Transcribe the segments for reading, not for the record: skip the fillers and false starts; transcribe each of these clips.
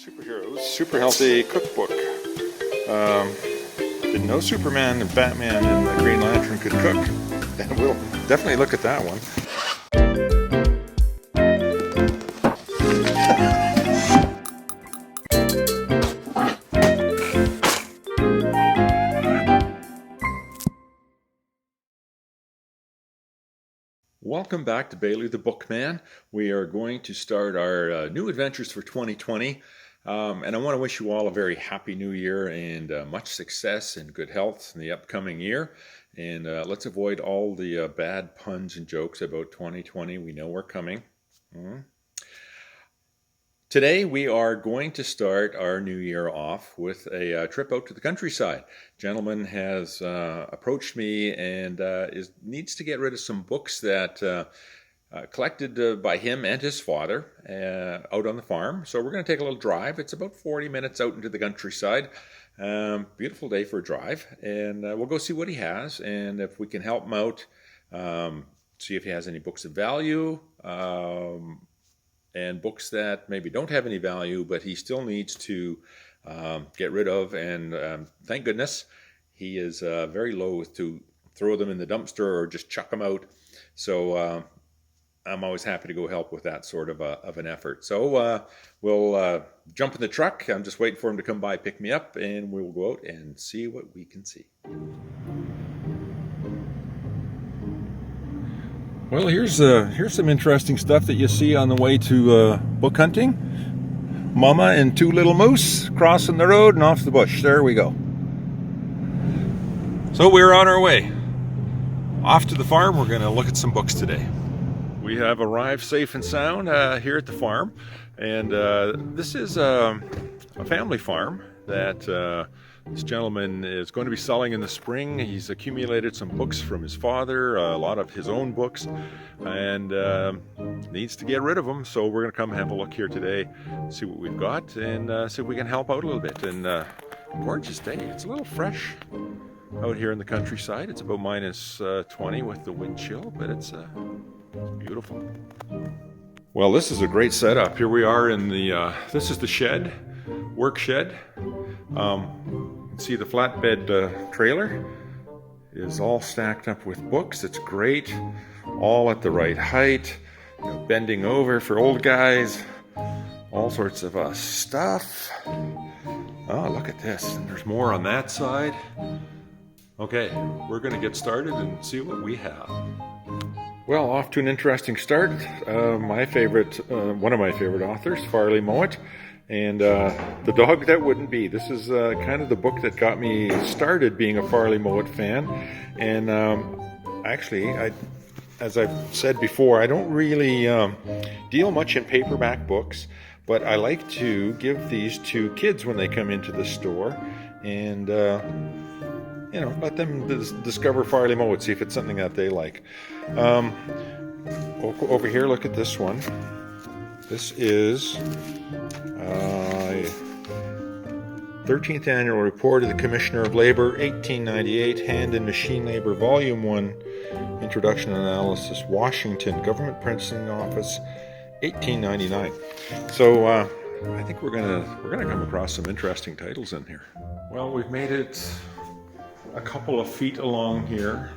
Superheroes, super healthy cookbook. Didn't know Superman and Batman and the Green Lantern could cook. And we'll definitely look at that one. Welcome back to Bailey the Bookman. We are going to start our new adventures for 2020. And I want to wish you all a very happy new year and much success and good health in the upcoming year. And let's avoid all the bad puns and jokes about 2020. We know we're coming. Today we are going to start our new year off with a trip out to the countryside. Gentleman has approached me and needs to get rid of some books that collected by him and his father out on the farm. So we're going to take a little drive. It's about 40 minutes out into the countryside. Beautiful day for a drive. And we'll go see what he has. And if we can help him out, see if he has any books of value, and books that maybe don't have any value, but he still needs to get rid of. And thank goodness he is very loath to throw them in the dumpster or just chuck them out. So I'm always happy to go help with that sort of an effort. So we'll jump in the truck. I'm just waiting for him to come by, pick me up, and we'll go out and see what we can see. Well, here's some interesting stuff that you see on the way to book hunting. Mama and two little moose crossing the road and off the bush. There we go. So we're on our way. Off to the farm. We're going to look at some books today. We have arrived safe and sound here at the farm. And this is a family farm that this gentleman is going to be selling in the spring. He's accumulated some books from his father, a lot of his own books, and needs to get rid of them. So we're going to come have a look here today, see what we've got, and see if we can help out a little bit. And gorgeous day. It's a little fresh out here in the countryside. It's about minus 20 with the wind chill, but it's beautiful. Well, this is a great setup. Here we are in the, this is the shed, work shed. See the flatbed trailer is all stacked up with books. It's great, all at the right height, bending over for old guys, all sorts of stuff. Oh, look at this, and there's more on that side. Okay, we're going to get started and see what we have. Well, off to an interesting start. My favorite, one of my favorite authors, Farley Mowat. And The Dog That Wouldn't Be. This is kind of the book that got me started being a Farley Mowat fan. And actually, as I've said before, I don't really deal much in paperback books, but I like to give these to kids when they come into the store and, let them discover Farley Mowat, see if it's something that they like. Over here, look at this one. This is 13th Annual Report of the Commissioner of Labor, 1898, Hand and Machine Labor, Volume 1, Introduction and Analysis, Washington, Government Printing Office, 1899. So I think we're gonna come across some interesting titles in here. Well, we've made it a couple of feet along here.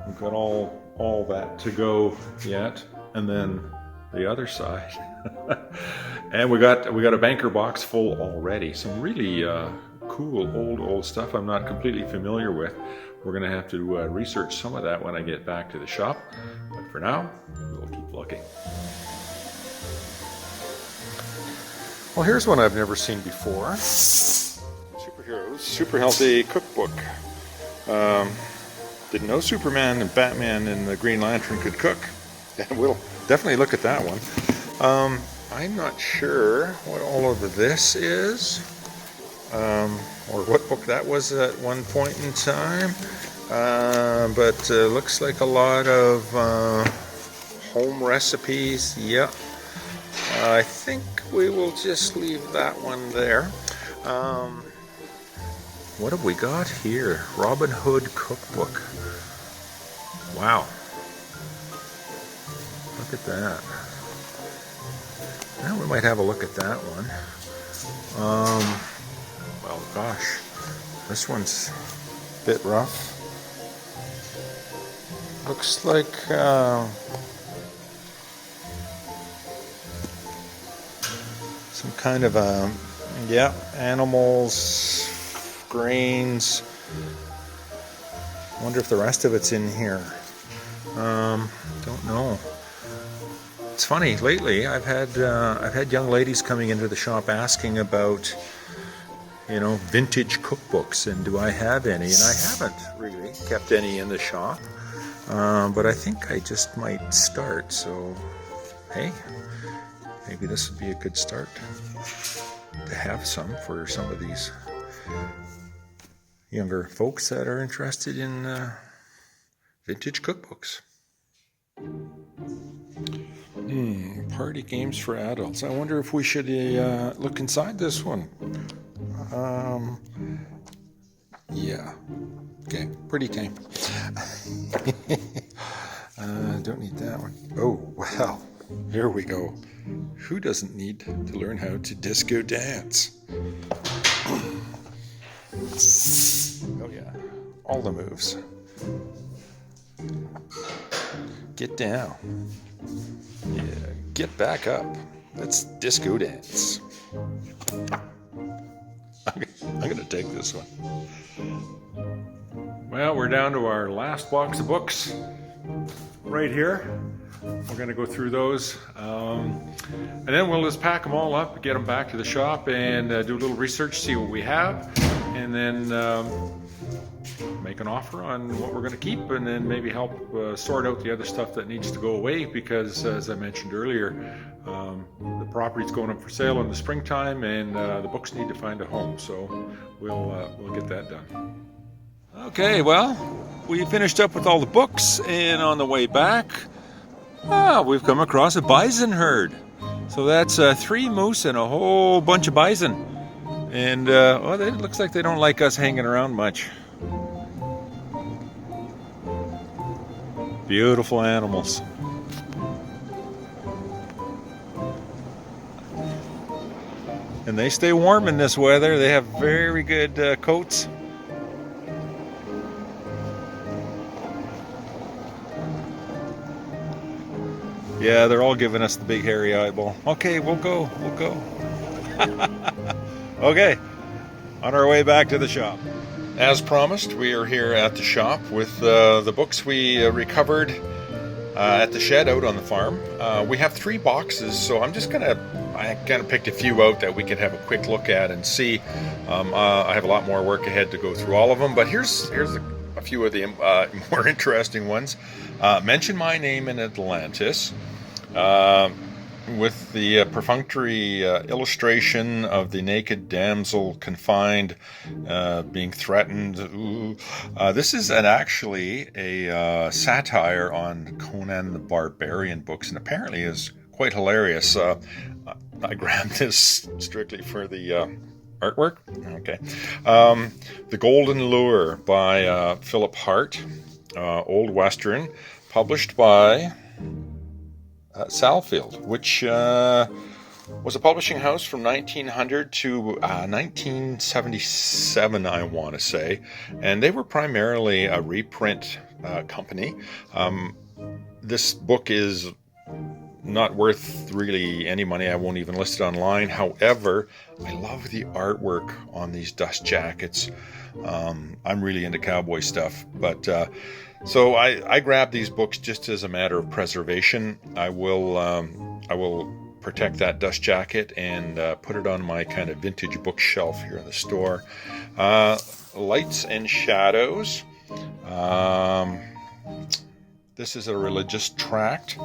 We've got all that to go yet, and then the other side. And we got a banker box full already. Some really cool old stuff I'm not completely familiar with. We're gonna have to research some of that when I get back to the shop. But for now, we'll keep looking. Well, here's one I've never seen before. Superheroes, super healthy cookbook. Didn't know Superman and Batman and the Green Lantern could cook. And we'll definitely look at that one. I'm not sure what all of this is, or what book that was at one point in time, but looks like a lot of home recipes. Yep. I think we will just leave that one there. What have we got here? Robin Hood Cookbook. Wow. Look at that. Well, we might have a look at that one. Well, gosh, this one's a bit rough. Looks like some kind of animals, grains. Wonder if the rest of it's in here. Don't know. It's funny, lately I've had young ladies coming into the shop asking about, vintage cookbooks, and do I have any? And I haven't really kept any in the shop, but I think I just might start. So hey, maybe this would be a good start to have some for some of these younger folks that are interested in vintage cookbooks. Party games for adults. I wonder if we should look inside this one. Yeah. Okay, pretty tame. Don't need that one. Oh, well, here we go. Who doesn't need to learn how to disco dance? Oh yeah, all the moves. Get down. Yeah, get back up. Let's disco dance. I'm gonna take this one. Well, we're down to our last box of books right here. We're going to go through those, and then we'll just pack them all up, get them back to the shop, and do a little research, see what we have, and then make an offer on what we're going to keep, and then maybe help sort out the other stuff that needs to go away, because as I mentioned earlier, the property's going up for sale in the springtime, and the books need to find a home, so we'll get that done. Okay, well, we finished up with all the books, and on the way back, we've come across a bison herd. So that's 3 moose and a whole bunch of bison. And it looks like they don't like us hanging around much. Beautiful animals. And they stay warm in this weather. They have very good coats. Yeah, they're all giving us the big hairy eyeball. Okay, we'll go. Okay, on our way back to the shop. As promised, we are here at the shop with the books we recovered at the shed out on the farm. We have 3 boxes, so I kind of picked a few out that we could have a quick look at and see. I have a lot more work ahead to go through all of them, but here's a few of the more interesting ones. Mention My Name in Atlantis. With the perfunctory illustration of the naked damsel confined, being threatened. This is actually a satire on Conan the Barbarian books, and apparently is quite hilarious. I grabbed this strictly for the artwork. Okay. The Golden Lure by Philip Hart, Old Western, published by Salfield, which was a publishing house from 1900 to 1977, I want to say, and they were primarily a reprint company. This book is not worth really any money. I won't even list it online. However, I love the artwork on these dust jackets. I'm really into cowboy stuff, but so I grabbed these books just as a matter of preservation. I will protect that dust jacket and put it on my kind of vintage bookshelf here in the store. Lights and Shadows. This is a religious tract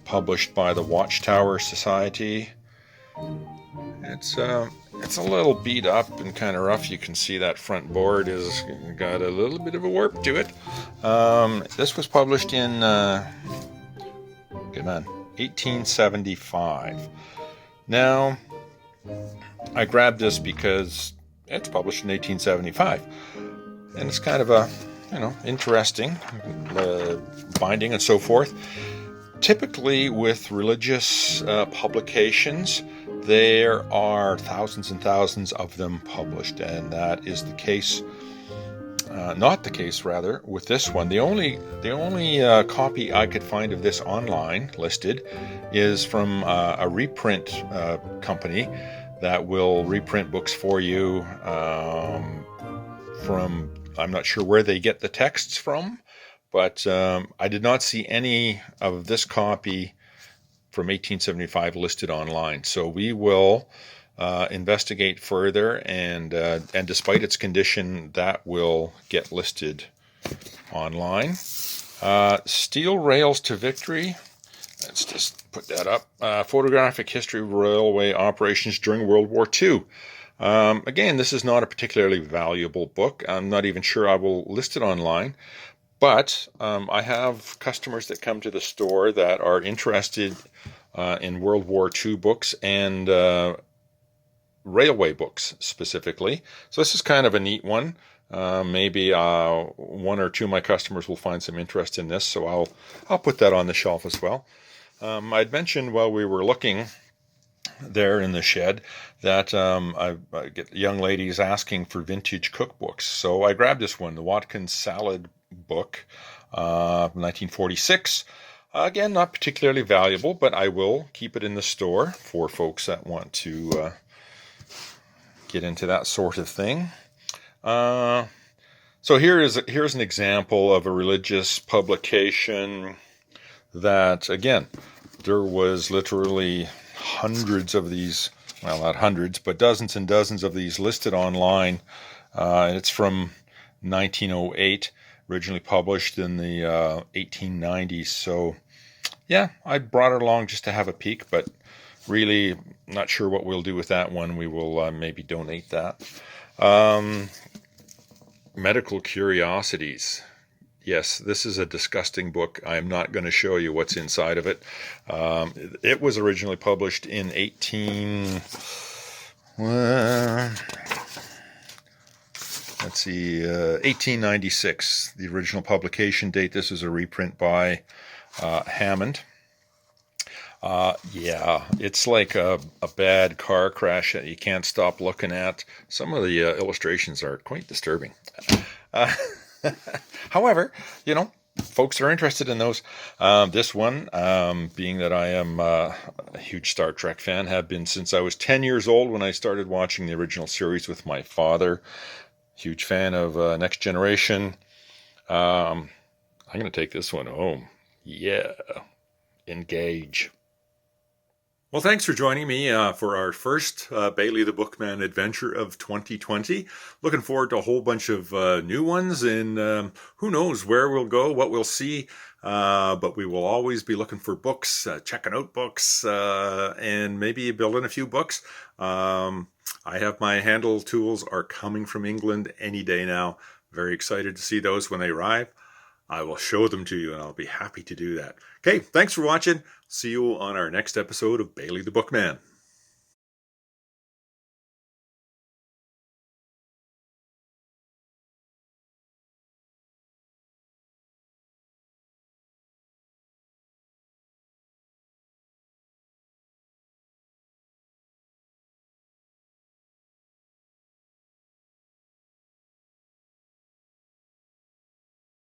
published by the Watchtower Society. It's a little beat up and kind of rough. You can see that front board has got a little bit of a warp to it. This was published in 1875. Now, I grabbed this because it's published in 1875, and it's kind of a interesting binding and so forth. Typically, with religious publications, there are thousands and thousands of them published, and that is the case. Not the case, rather, with this one. The only copy I could find of this online listed is from a reprint company that will reprint books for you from, I'm not sure where they get the texts from, but I did not see any of this copy from 1875 listed online. So we will investigate further, and despite its condition, that will get listed online. Steel Rails to Victory. Let's just put that up. Photographic History of Railway Operations During World War II. Again, this is not a particularly valuable book. I'm not even sure I will list it online. But I have customers that come to the store that are interested in World War II books and railway books specifically. So this is kind of a neat one. Maybe one or two of my customers will find some interest in this, so I'll put that on the shelf as well. I'd mentioned while we were looking there in the shed that I get young ladies asking for vintage cookbooks. So I grabbed this one, the Watkins Salad book, 1946. Again, not particularly valuable, but I will keep it in the store for folks that want to get into that sort of thing. So here's an example of a religious publication that, again, there was literally hundreds of these, well, not hundreds, but dozens and dozens of these listed online. And it's from 1908, originally published in the 1890s. So, yeah, I brought it along just to have a peek, but really not sure what we'll do with that one. We will maybe donate that. Medical Curiosities. Yes, this is a disgusting book. I am not going to show you what's inside of it. It was originally published in 1896, the original publication date. This is a reprint by Hammond. Yeah, it's like a bad car crash that you can't stop looking at. Some of the illustrations are quite disturbing. However, folks are interested in those. This one, being that I am a huge Star Trek fan, have been since I was 10 years old when I started watching the original series with my father. Huge fan of Next Generation. I'm going to take this one home. Yeah, engage. Well, thanks for joining me for our first Bailey the Bookman adventure of 2020. Looking forward to a whole bunch of new ones, and who knows where we'll go, what we'll see. But we will always be looking for books, checking out books, and maybe building a few books. I have my handle tools are coming from England any day now. Very excited to see those when they arrive. I will show them to you, and I'll be happy to do that. Okay, thanks for watching. See you on our next episode of Bailey the Bookman.